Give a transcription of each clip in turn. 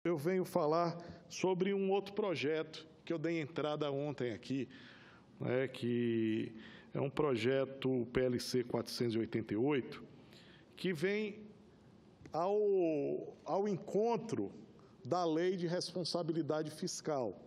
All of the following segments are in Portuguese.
Eu venho falar sobre um outro projeto que eu dei entrada ontem aqui, que é um projeto PLC 488, que vem ao encontro da Lei de Responsabilidade Fiscal,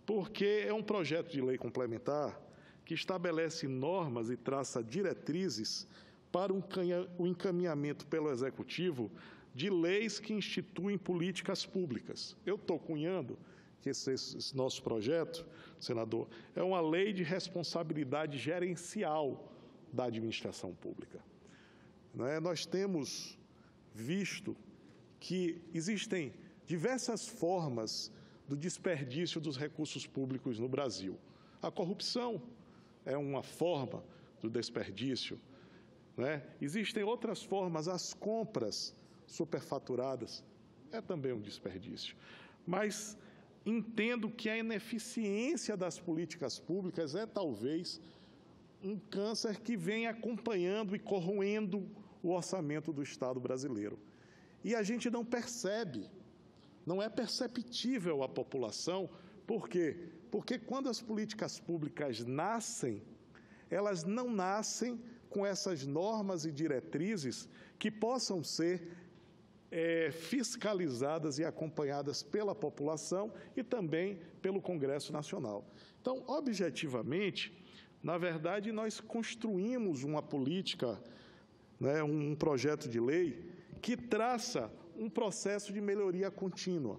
porque é um projeto de lei complementar que estabelece normas e traça diretrizes para o encaminhamento pelo Executivo de leis que instituem políticas públicas. Eu estou cunhando que esse nosso projeto, senador, é uma lei de responsabilidade gerencial da administração pública. Nós temos visto que existem diversas formas do desperdício dos recursos públicos no Brasil. A corrupção é uma forma do desperdício. Existem outras formas, as compras superfaturadas é também um desperdício. Mas entendo que a ineficiência das políticas públicas é talvez um câncer que vem acompanhando e corroendo o orçamento do Estado brasileiro. E a gente não percebe, não é perceptível à população. Por quê? Porque quando as políticas públicas nascem, elas não nascem com essas normas e diretrizes que possam ser fiscalizadas e acompanhadas pela população e também pelo Congresso Nacional. Então, objetivamente, na verdade, nós construímos uma política, um projeto de lei que traça um processo de melhoria contínua.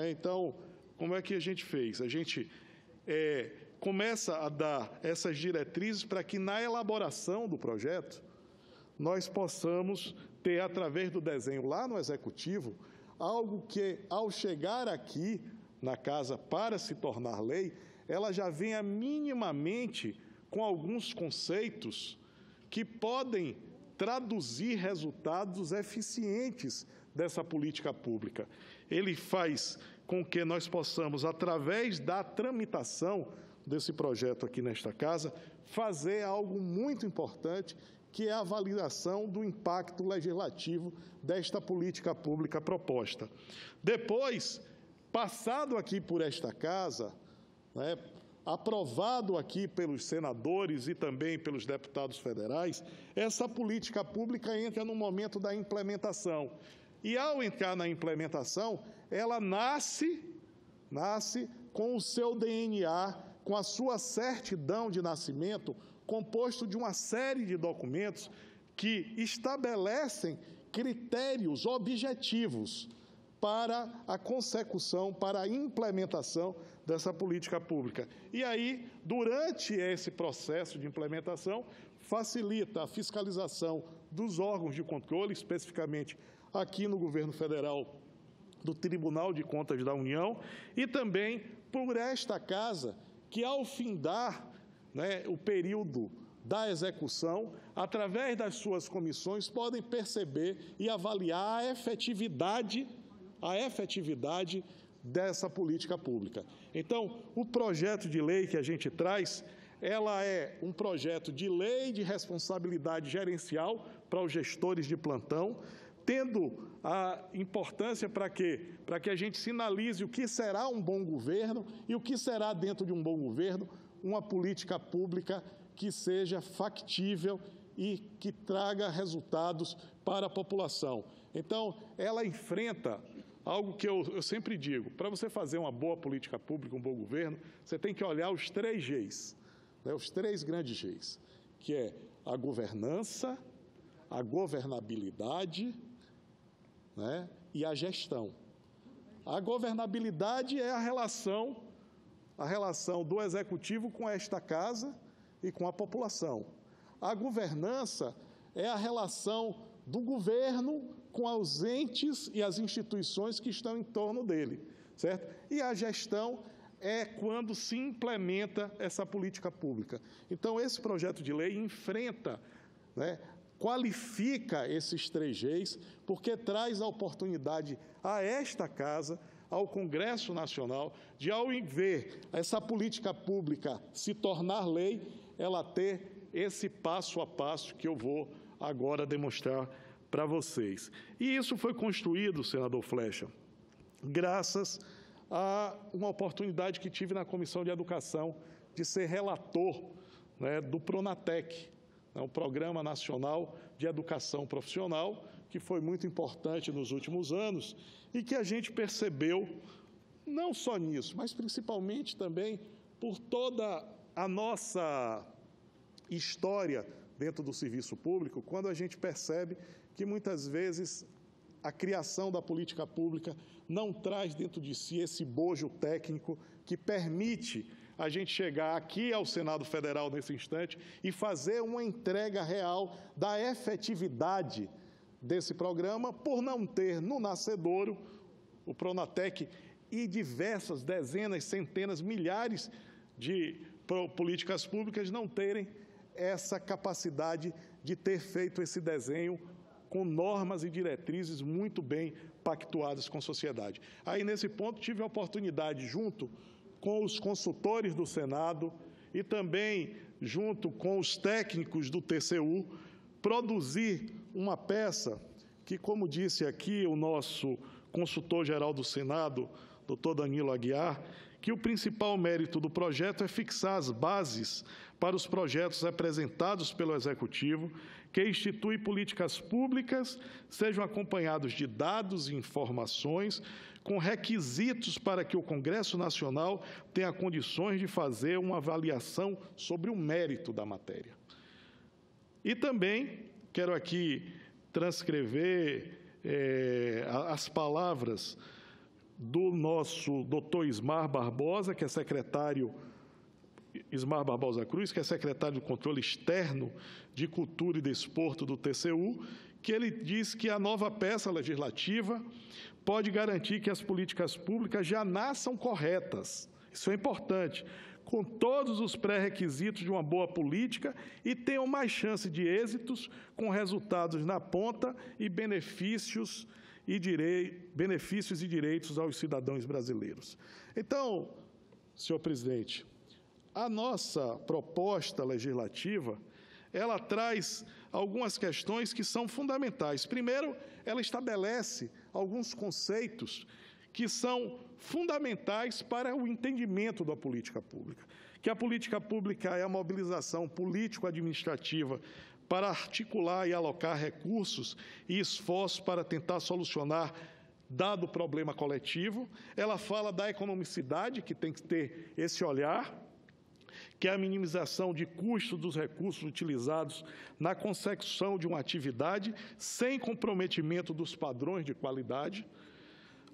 Então, como é que a gente fez? A gente começa a dar essas diretrizes para que, na elaboração do projeto, nós possamos ter, através do desenho lá no Executivo, algo que, ao chegar aqui na Casa para se tornar lei, ela já venha minimamente com alguns conceitos que podem traduzir resultados eficientes dessa política pública. Ele faz com que nós possamos, através da tramitação desse projeto aqui nesta Casa, fazer algo muito importante, que é a avaliação do impacto legislativo desta política pública proposta. Depois, passado aqui por esta Casa, aprovado aqui pelos senadores e também pelos deputados federais, essa política pública entra no momento da implementação. E, ao entrar na implementação, ela nasce com o seu DNA, com a sua certidão de nascimento, composto de uma série de documentos que estabelecem critérios objetivos para a consecução, para a implementação dessa política pública. E aí, durante esse processo de implementação, facilita a fiscalização dos órgãos de controle, especificamente aqui no governo federal, do Tribunal de Contas da União, e também por esta Casa, que, ao findar o período da execução, através das suas comissões, podem perceber e avaliar a efetividade dessa política pública. Então, o projeto de lei que a gente traz, ela é um projeto de lei de responsabilidade gerencial para os gestores de plantão, tendo a importância para quê? Para que a gente sinalize o que será um bom governo e o que será, dentro de um bom governo, uma política pública que seja factível e que traga resultados para a população. Então, ela enfrenta algo que eu sempre digo: para você fazer uma boa política pública, um bom governo, você tem que olhar os 3 Gs, os 3 grandes Gs, que é a governança, a governabilidade, e a gestão. A governabilidade é a relação do Executivo com esta Casa e com a população. A governança é a relação do governo com os entes e as instituições que estão em torno dele, certo? E a gestão é quando se implementa essa política pública. Então, esse projeto de lei enfrenta, qualifica esses 3 Gs, porque traz a oportunidade a esta Casa, ao Congresso Nacional, de, ao ver essa política pública se tornar lei, ela ter esse passo a passo que eu vou agora demonstrar para vocês. E isso foi construído, senador Flecha, graças a uma oportunidade que tive na Comissão de Educação de ser relator, né, do Pronatec, né, o Programa Nacional de Educação Profissional, que foi muito importante nos últimos anos e que a gente percebeu, não só nisso, mas principalmente também por toda a nossa história dentro do serviço público, quando a gente percebe que muitas vezes a criação da política pública não traz dentro de si esse bojo técnico que permite a gente chegar aqui ao Senado Federal nesse instante e fazer uma entrega real da efetividade desse programa, por não ter no nascedouro o Pronatec e diversas dezenas, centenas, milhares de políticas públicas não terem essa capacidade de ter feito esse desenho com normas e diretrizes muito bem pactuadas com a sociedade. Aí, nesse ponto, tive a oportunidade, junto com os consultores do Senado e também junto com os técnicos do TCU, produzir uma peça que, como disse aqui o nosso consultor-geral do Senado, doutor Danilo Aguiar, que o principal mérito do projeto é fixar as bases para os projetos apresentados pelo Executivo, que institui políticas públicas, sejam acompanhados de dados e informações, com requisitos para que o Congresso Nacional tenha condições de fazer uma avaliação sobre o mérito da matéria. E também quero aqui transcrever as palavras do nosso doutor Ismar Barbosa, que é secretário, Ismar Barbosa Cruz, que é secretário do Controle Externo de Cultura e Desporto do TCU, que ele diz que a nova peça legislativa pode garantir que as políticas públicas já nasçam corretas. Isso é importante, com todos os pré-requisitos de uma boa política e tenham mais chance de êxitos com resultados na ponta e benefícios e direitos aos cidadãos brasileiros. Então, senhor presidente, a nossa proposta legislativa, ela traz algumas questões que são fundamentais. Primeiro, ela estabelece alguns conceitos que são fundamentais para o entendimento da política pública. Que a política pública é a mobilização político-administrativa para articular e alocar recursos e esforços para tentar solucionar dado o problema coletivo. Ela fala da economicidade, que tem que ter esse olhar, que é a minimização de custos dos recursos utilizados na consecução de uma atividade, sem comprometimento dos padrões de qualidade.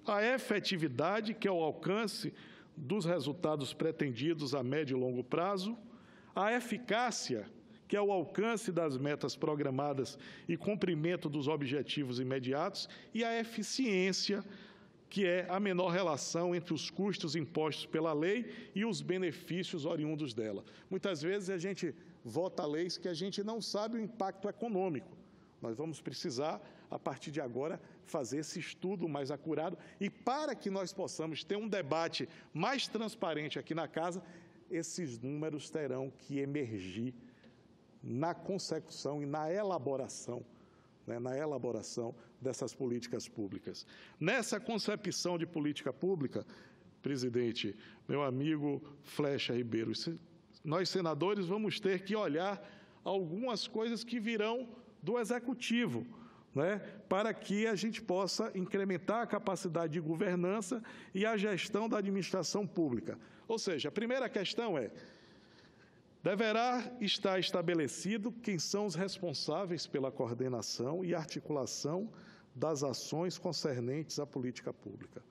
A efetividade, que é o alcance dos resultados pretendidos a médio e longo prazo. A eficácia, que é o alcance das metas programadas e cumprimento dos objetivos imediatos. E a eficiência, que é a menor relação entre os custos impostos pela lei e os benefícios oriundos dela. Muitas vezes a gente vota leis que a gente não sabe o impacto econômico. Nós vamos precisar, a partir de agora, fazer esse estudo mais acurado e para que nós possamos ter um debate mais transparente aqui na casa, esses números terão que emergir na consecução e na elaboração dessas políticas públicas. Nessa concepção de política pública, presidente, meu amigo Flecha Ribeiro, nós senadores vamos ter que olhar algumas coisas que virão do Executivo, né, para que a gente possa incrementar a capacidade de governança e a gestão da administração pública. Ou seja, a primeira questão é: deverá estar estabelecido quem são os responsáveis pela coordenação e articulação das ações concernentes à política pública.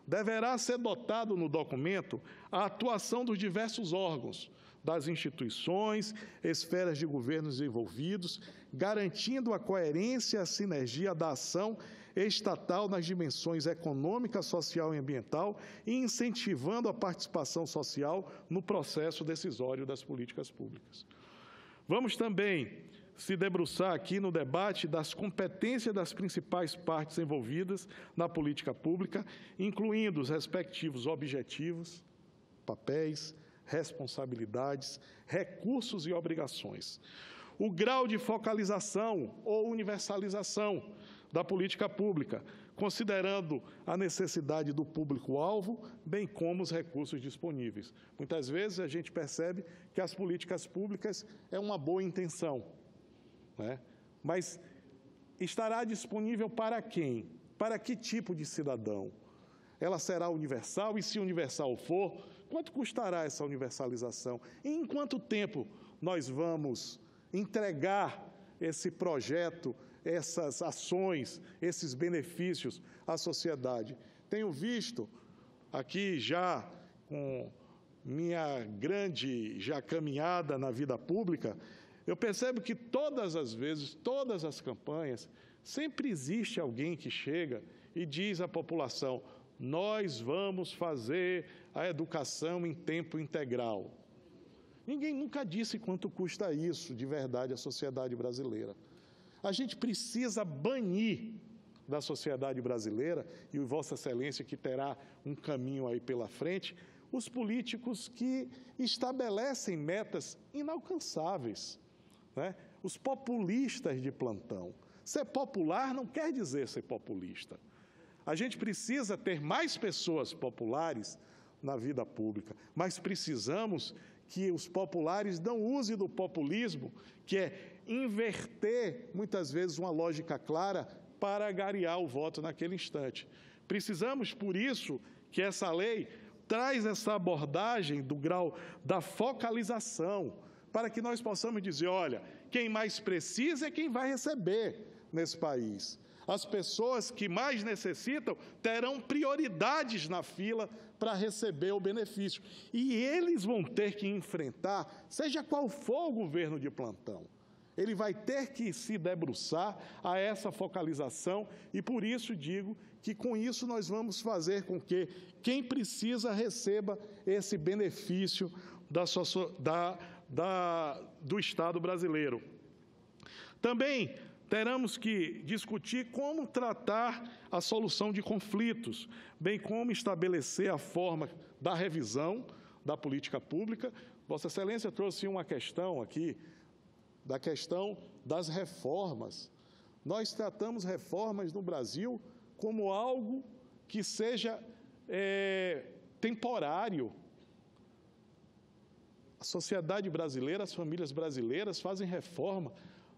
Deverá ser dotado no documento a atuação dos diversos órgãos, das instituições, esferas de governos envolvidos, garantindo a coerência e a sinergia da ação estatal nas dimensões econômica, social e ambiental e incentivando a participação social no processo decisório das políticas públicas. Vamos também se debruçar aqui no debate das competências das principais partes envolvidas na política pública, incluindo os respectivos objetivos, papéis, responsabilidades, recursos e obrigações. O grau de focalização ou universalização da política pública, considerando a necessidade do público-alvo, bem como os recursos disponíveis. Muitas vezes a gente percebe que as políticas públicas é uma boa intenção, né? Mas estará disponível para quem? Para que tipo de cidadão? Ela será universal? E se universal for, quanto custará essa universalização? E em quanto tempo nós vamos entregar esse projeto, essas ações, esses benefícios à sociedade? Tenho visto aqui já com minha grande caminhada na vida pública, eu percebo que todas as vezes, todas as campanhas, sempre existe alguém que chega e diz à população: nós vamos fazer a educação em tempo integral. Ninguém nunca disse quanto custa isso de verdade à sociedade brasileira. A gente precisa banir da sociedade brasileira, e Vossa Excelência que terá um caminho aí pela frente, os políticos que estabelecem metas inalcançáveis, né? Os populistas de plantão. Ser popular não quer dizer ser populista. A gente precisa ter mais pessoas populares na vida pública, mas precisamos que os populares não usem do populismo, que é inverter, muitas vezes, uma lógica clara para agariar o voto naquele instante. Precisamos, por isso, que essa lei traz essa abordagem do grau da focalização, para que nós possamos dizer: olha, quem mais precisa é quem vai receber nesse país. As pessoas que mais necessitam terão prioridades na fila para receber o benefício. E eles vão ter que enfrentar, seja qual for o governo de plantão, ele vai ter que se debruçar a essa focalização, e por isso digo que com isso nós vamos fazer com que quem precisa receba esse benefício do Estado brasileiro. Também teremos que discutir como tratar a solução de conflitos, bem como estabelecer a forma da revisão da política pública. Vossa Excelência trouxe uma questão aqui, da questão das reformas. Nós tratamos reformas no Brasil como algo que seja temporário. A sociedade brasileira, as famílias brasileiras fazem reforma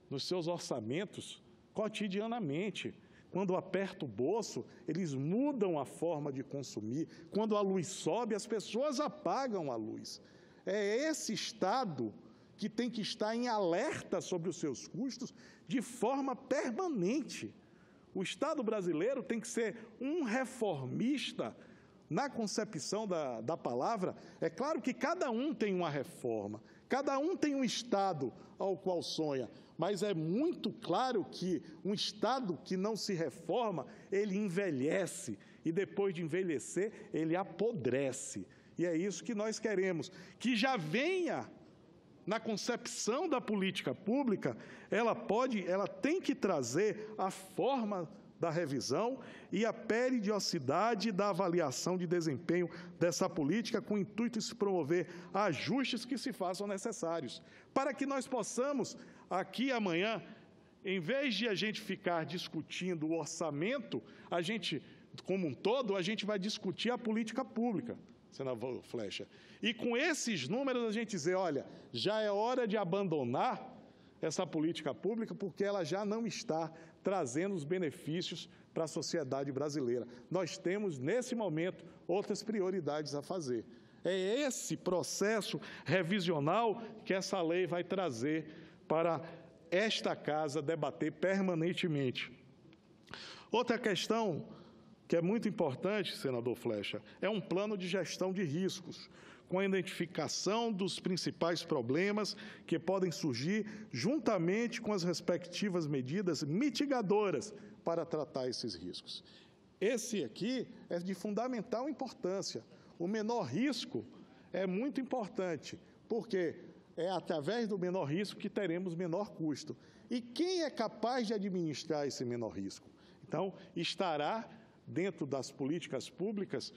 nos seus orçamentos cotidianamente. Quando aperta o bolso, eles mudam a forma de consumir. Quando a luz sobe, as pessoas apagam a luz. É esse Estado que tem que estar em alerta sobre os seus custos de forma permanente. O Estado brasileiro tem que ser um reformista na concepção da palavra. É claro que cada um tem uma reforma, cada um tem um Estado ao qual sonha, mas é muito claro que um Estado que não se reforma, ele envelhece, e depois de envelhecer, ele apodrece. E é isso que nós queremos, que já venha na concepção da política pública, ela tem que trazer a forma da revisão e a periodicidade da avaliação de desempenho dessa política, com o intuito de se promover ajustes que se façam necessários, para que nós possamos, aqui amanhã, em vez de a gente ficar discutindo o orçamento, a gente, como um todo, a gente vai discutir a política pública, senador Flecha. E com esses números a gente dizer: olha, já é hora de abandonar essa política pública, porque ela já não está trazendo os benefícios para a sociedade brasileira. Nós temos, nesse momento, outras prioridades a fazer. É esse processo revisional que essa lei vai trazer para esta casa debater permanentemente. Outra questão que é muito importante, senador Flecha, é um plano de gestão de riscos, com a identificação dos principais problemas que podem surgir, juntamente com as respectivas medidas mitigadoras para tratar esses riscos. Esse aqui é de fundamental importância. O menor risco é muito importante, porque é através do menor risco que teremos menor custo. E quem é capaz de administrar esse menor risco? Então, estará dentro das políticas públicas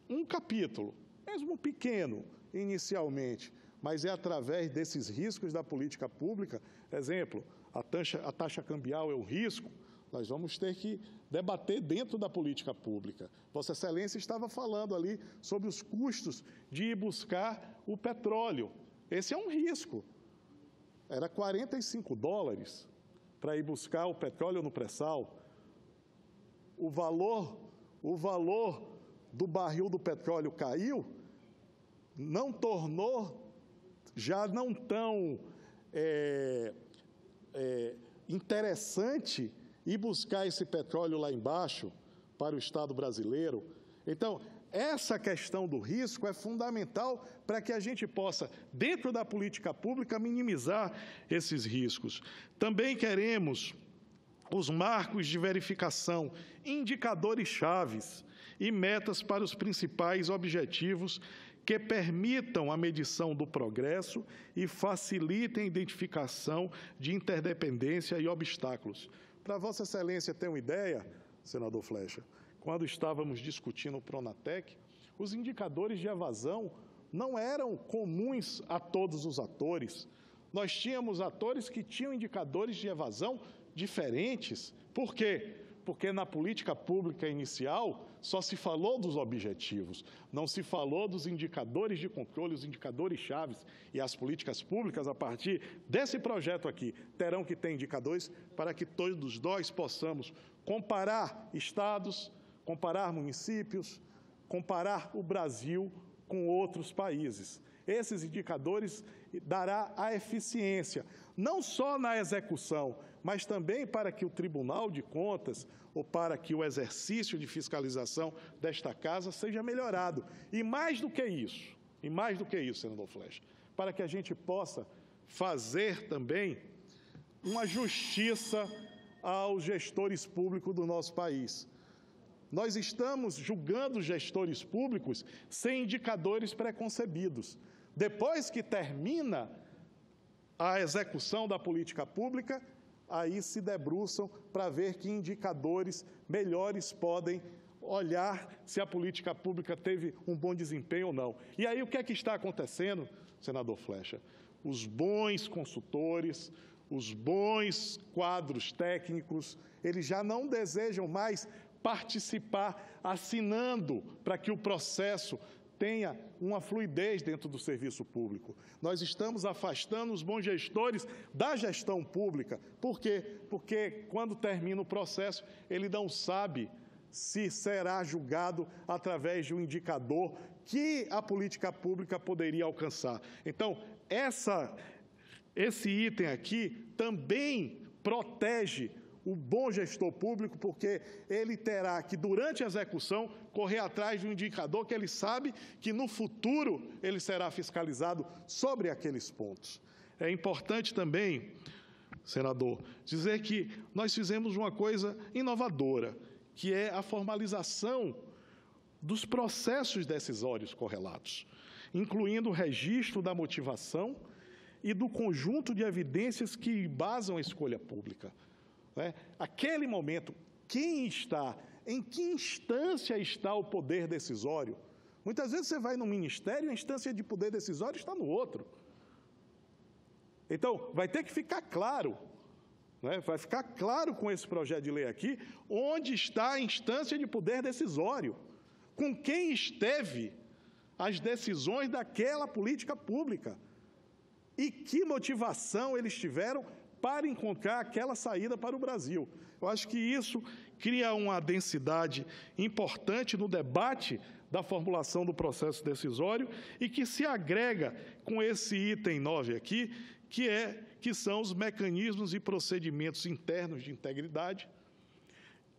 um capítulo, mesmo pequeno, inicialmente, mas é através desses riscos da política pública. Exemplo, a taxa cambial é um risco, Nós vamos ter que debater dentro da política pública. Vossa Excelência estava falando ali sobre os custos de ir buscar o petróleo. Esse é um risco. Era $45 para ir buscar o petróleo no pré-sal. O valor do barril do petróleo caiu, não tornou já não tão interessante ir buscar esse petróleo lá embaixo para o Estado brasileiro. Então, essa questão do risco é fundamental para que a gente possa, dentro da política pública, minimizar esses riscos. Também queremos os marcos de verificação, indicadores chaves e metas para os principais objetivos que permitam a medição do progresso e facilitem a identificação de interdependência e obstáculos. Para Vossa Excelência ter uma ideia, senador Flecha, quando estávamos discutindo o Pronatec, os indicadores de evasão não eram comuns a todos os atores. Nós tínhamos atores que tinham indicadores de evasão diferentes. Por quê? Porque na política pública inicial só se falou dos objetivos, não se falou dos indicadores de controle, os indicadores chaves. E as políticas públicas, a partir desse projeto aqui, terão que ter indicadores para que todos nós possamos comparar estados, comparar municípios, comparar o Brasil com outros países. Esses indicadores dará a eficiência, não só na execução, mas também para que o Tribunal de Contas ou para que o exercício de fiscalização desta casa seja melhorado. E mais do que isso, senador Flecha, para que a gente possa fazer também uma justiça aos gestores públicos do nosso país. Nós estamos julgando gestores públicos sem indicadores preconcebidos. Depois que termina a execução da política pública, aí se debruçam para ver que indicadores melhores podem olhar se a política pública teve um bom desempenho ou não. E aí o que é que está acontecendo, senador Flecha? Os bons consultores, os bons quadros técnicos, eles já não desejam mais participar assinando para que o processo tenha uma fluidez dentro do serviço público. Nós estamos afastando os bons gestores da gestão pública. Por quê? Porque quando termina o processo, ele não sabe se será julgado através de um indicador que a política pública poderia alcançar. Então, esse item aqui também protege o bom gestor público, porque ele terá que, durante a execução, correr atrás de um indicador que ele sabe que, no futuro, ele será fiscalizado sobre aqueles pontos. É importante também, senador, dizer que nós fizemos uma coisa inovadora, que é a formalização dos processos decisórios correlatos, incluindo o registro da motivação e do conjunto de evidências que embasam a escolha pública. Aquele momento, em que instância está o poder decisório? Muitas vezes você vai no ministério e a instância de poder decisório está no outro. Então, vai ter que ficar claro, vai ficar claro com esse projeto de lei aqui, onde está a instância de poder decisório, com quem esteve as decisões daquela política pública e que motivação eles tiveram para encontrar aquela saída para o Brasil. Eu acho que isso cria uma densidade importante no debate da formulação do processo decisório e que se agrega com esse item 9 aqui, que são os mecanismos e procedimentos internos de integridade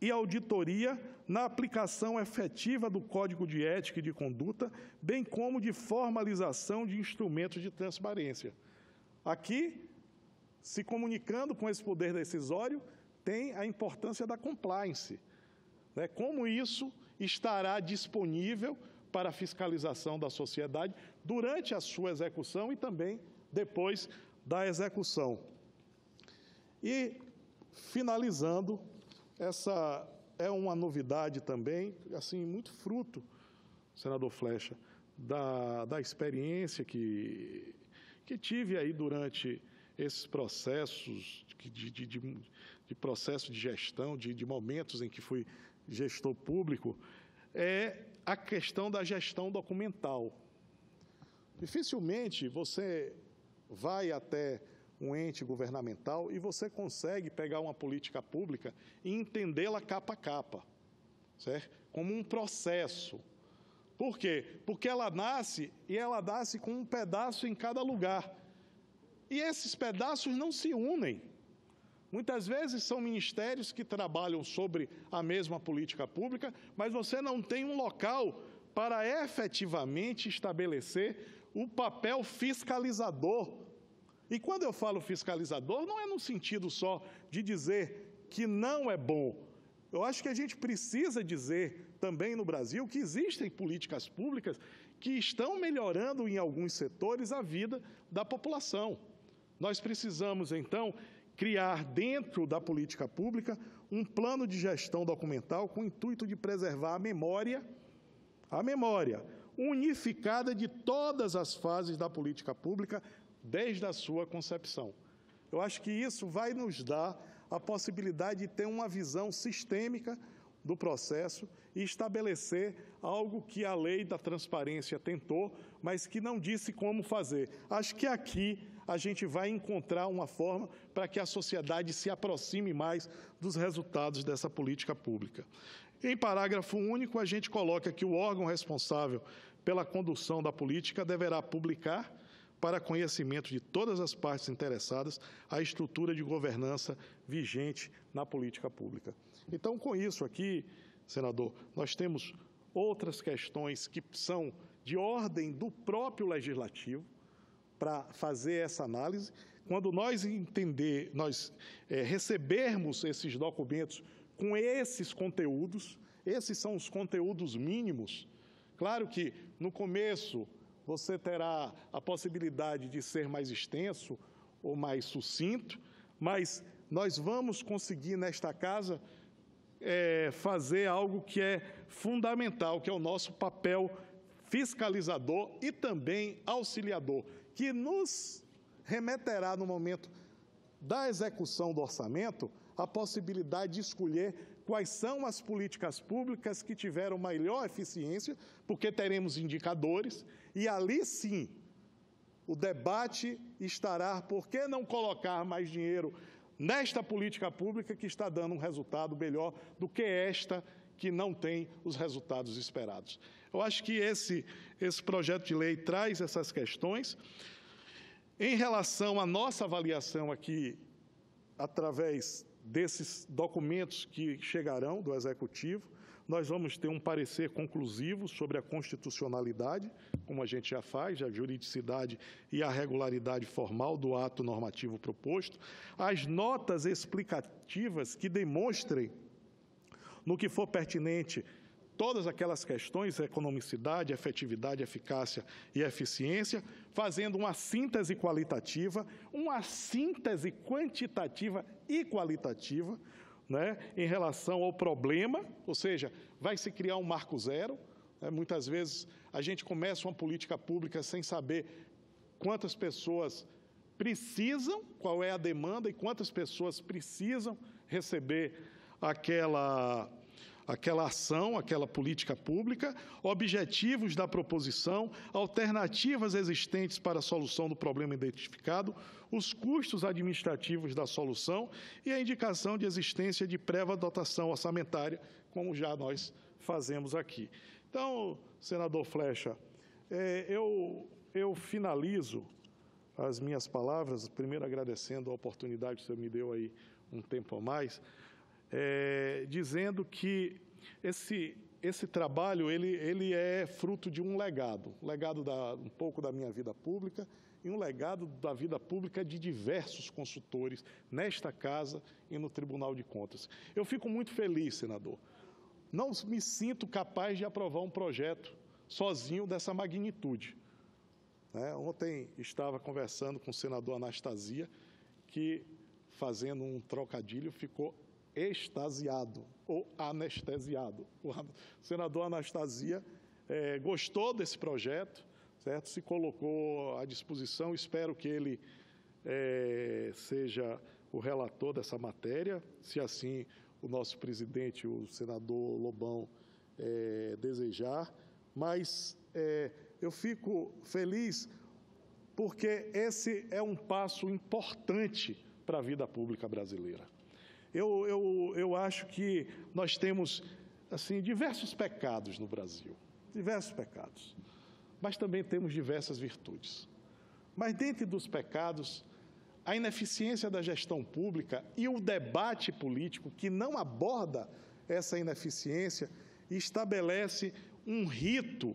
e auditoria na aplicação efetiva do Código de Ética e de Conduta, bem como de formalização de instrumentos de transparência. Aqui, se comunicando com esse poder decisório, tem a importância da compliance. Como isso estará disponível para a fiscalização da sociedade durante a sua execução e também depois da execução. E, finalizando, essa é uma novidade também, assim, muito fruto, senador Flecha, da experiência que tive aí durante esses processos processo de gestão, de momentos em que fui gestor público, é a questão da gestão documental. Dificilmente você vai até um ente governamental e você consegue pegar uma política pública e entendê-la capa a capa, certo? Como um processo. Por quê? Porque ela nasce com um pedaço em cada lugar. E esses pedaços não se unem. Muitas vezes são ministérios que trabalham sobre a mesma política pública, mas você não tem um local para efetivamente estabelecer o papel fiscalizador. E quando eu falo fiscalizador, não é no sentido só de dizer que não é bom. Eu acho que a gente precisa dizer também no Brasil que existem políticas públicas que estão melhorando em alguns setores a vida da população. Nós precisamos, então, criar dentro da política pública um plano de gestão documental com o intuito de preservar a memória unificada de todas as fases da política pública desde a sua concepção. Eu acho que isso vai nos dar a possibilidade de ter uma visão sistêmica do processo e estabelecer algo que a lei da transparência tentou, mas que não disse como fazer. Acho que aqui a gente vai encontrar uma forma para que a sociedade se aproxime mais dos resultados dessa política pública. Em parágrafo único, a gente coloca que o órgão responsável pela condução da política deverá publicar, para conhecimento de todas as partes interessadas, a estrutura de governança vigente na política pública. Então, com isso aqui, senador, nós temos outras questões que são de ordem do próprio Legislativo para fazer essa análise. Quando nós recebermos esses documentos com esses conteúdos, esses são os conteúdos mínimos. Claro que, no começo, você terá a possibilidade de ser mais extenso ou mais sucinto, mas nós vamos conseguir, nesta casa, fazer algo que é fundamental, que é o nosso papel fiscalizador e também auxiliador, que nos remeterá, no momento da execução do orçamento, a possibilidade de escolher quais são as políticas públicas que tiveram maior eficiência, porque teremos indicadores, e ali sim o debate estará por que não colocar mais dinheiro nesta política pública que está dando um resultado melhor do que esta que não tem os resultados esperados. Eu acho que esse projeto de lei traz essas questões. Em relação à nossa avaliação aqui, através desses documentos que chegarão do Executivo, nós vamos ter um parecer conclusivo sobre a constitucionalidade, como a gente já faz, a juridicidade e a regularidade formal do ato normativo proposto, as notas explicativas que demonstrem, no que for pertinente, todas aquelas questões, economicidade, efetividade, eficácia e eficiência, fazendo uma síntese qualitativa, uma síntese quantitativa e qualitativa, né, em relação ao problema, ou seja, vai se criar um marco zero. Muitas vezes a gente começa uma política pública sem saber quantas pessoas precisam, qual é a demanda e quantas pessoas precisam receber aquela ação, aquela política pública, objetivos da proposição, alternativas existentes para a solução do problema identificado, os custos administrativos da solução e a indicação de existência de prévia dotação orçamentária, como já nós fazemos aqui. Então, senador Flexa, eu finalizo as minhas palavras, primeiro agradecendo a oportunidade que o senhor me deu aí um tempo a mais, dizendo que esse trabalho ele é fruto de um legado um pouco da minha vida pública e um legado da vida pública de diversos consultores nesta casa e no Tribunal de Contas. Eu fico muito feliz, senador. Não me sinto capaz de aprovar um projeto sozinho dessa magnitude. Ontem estava conversando com o senador Anastasia, que, fazendo um trocadilho, ficou extasiado ou anestesiado. O senador Anastasia gostou desse projeto, certo? Se colocou à disposição, espero que ele seja o relator dessa matéria, se assim o nosso presidente, o senador Lobão, desejar, mas eu fico feliz porque esse é um passo importante para a vida pública brasileira. Eu acho que nós temos assim, diversos pecados no Brasil, diversos pecados, mas também temos diversas virtudes. Mas, dentre dos pecados, a ineficiência da gestão pública e o debate político, que não aborda essa ineficiência, estabelece um rito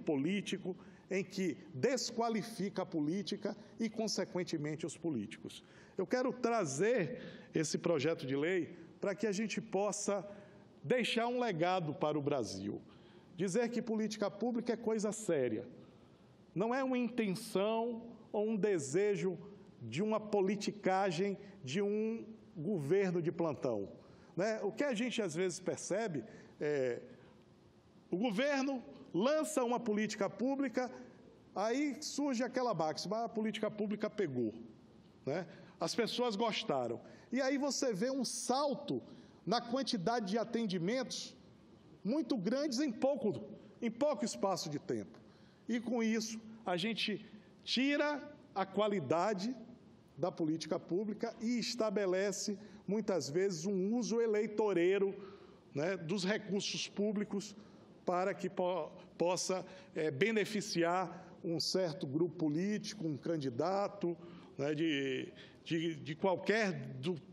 político em que desqualifica a política e, consequentemente, os políticos. Eu quero trazer esse projeto de lei para que a gente possa deixar um legado para o Brasil. Dizer que política pública é coisa séria. Não é uma intenção ou um desejo de uma politicagem de um governo de plantão, né? O que a gente às vezes percebe é o governo lança uma política pública, aí surge aquela máxima, a política pública pegou, né? As pessoas gostaram. E aí você vê um salto na quantidade de atendimentos muito grandes em pouco espaço de tempo. E, com isso, a gente tira a qualidade da política pública e estabelece, muitas vezes, um uso eleitoreiro, né, dos recursos públicos para que possa beneficiar um certo grupo político, um candidato, né, de qualquer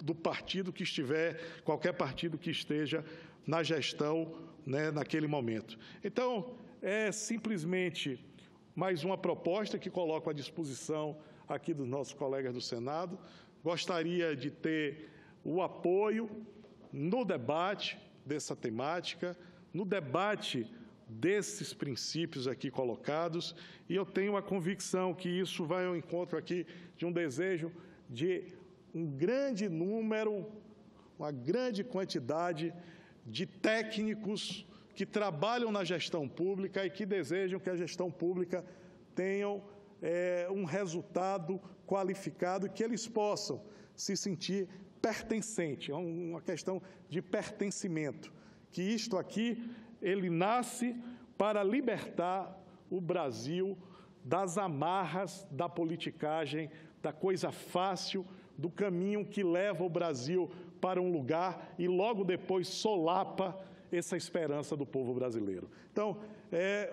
do partido que estiver, qualquer partido que esteja na gestão, né, naquele momento. Então, é simplesmente mais uma proposta que coloco à disposição aqui dos nossos colegas do Senado. Gostaria de ter o apoio no debate dessa temática, no debate desses princípios aqui colocados, e eu tenho a convicção que isso vai ao encontro aqui de um desejo de um grande número, uma grande quantidade de técnicos que trabalham na gestão pública e que desejam que a gestão pública tenha um resultado qualificado e que eles possam se sentir pertencente. É uma questão de pertencimento, que isto aqui, ele nasce para libertar o Brasil das amarras da politicagem, da coisa fácil, do caminho que leva o Brasil para um lugar e logo depois solapa essa esperança do povo brasileiro. Então, é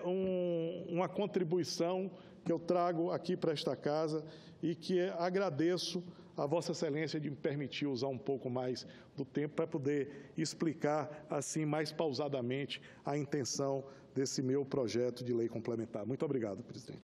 uma contribuição que eu trago aqui para esta casa e que agradeço a Vossa Excelência de me permitir usar um pouco mais do tempo para poder explicar, assim, mais pausadamente, a intenção desse meu projeto de lei complementar. Muito obrigado, presidente.